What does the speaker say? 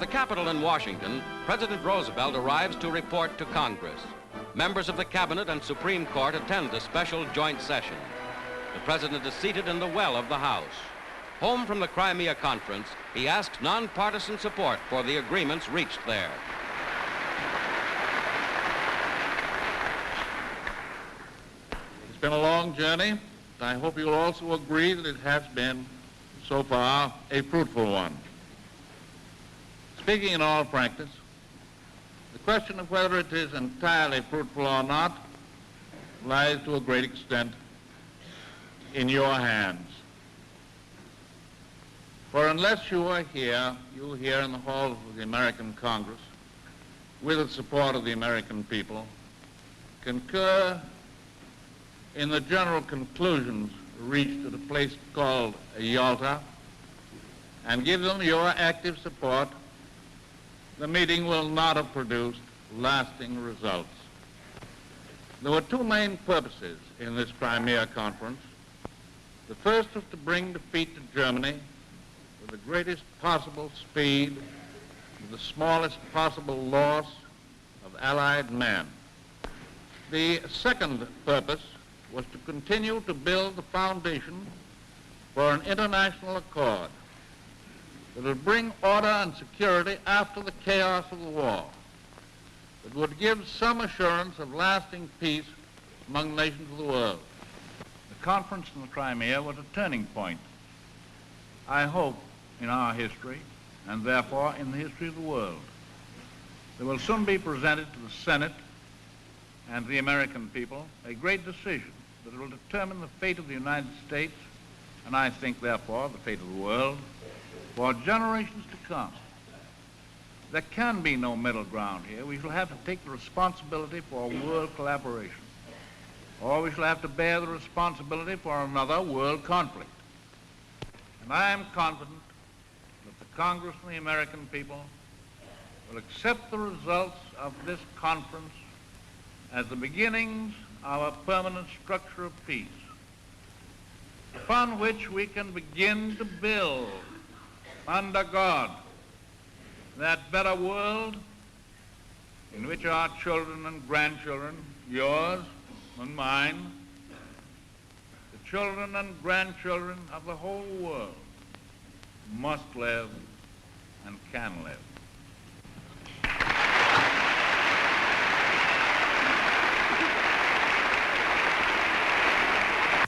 the Capitol in Washington, President Roosevelt arrives to report to Congress. Members of the Cabinet and Supreme Court attend the special joint session. The President is seated in the well of the House. Home from the Crimea conference, he asks nonpartisan support for the agreements reached there. It's been a long journey. I hope you'll also agree that it has been, so far, a fruitful one. Speaking in all frankness, the question of whether it is entirely fruitful or not lies to a great extent in your hands. For unless you are here, you here in the halls of the American Congress, with the support of the American people, concur in the general conclusions reached at a place called Yalta, and give them your active support, the meeting will not have produced lasting results. There were two main purposes in this Crimea conference. The first was to bring defeat to Germany with the greatest possible speed, with the smallest possible loss of Allied men. The second purpose was to continue to build the foundation for an international accord that would bring order and security after the chaos of the war, that would give some assurance of lasting peace among the nations of the world. The conference in the Crimea was a turning point, I hope, in our history, and therefore in the history of the world. There will soon be presented to the Senate and the American people a great decision that will determine the fate of the United States, and I think, therefore, the fate of the world, for generations to come. There can be no middle ground here. We shall have to take the responsibility for world collaboration, or we shall have to bear the responsibility for another world conflict. And I am confident that the Congress and the American people will accept the results of this conference as the beginnings of a permanent structure of peace, upon which we can begin to build, under God, that better world in which our children and grandchildren, yours and mine, the children and grandchildren of the whole world, must live and can live.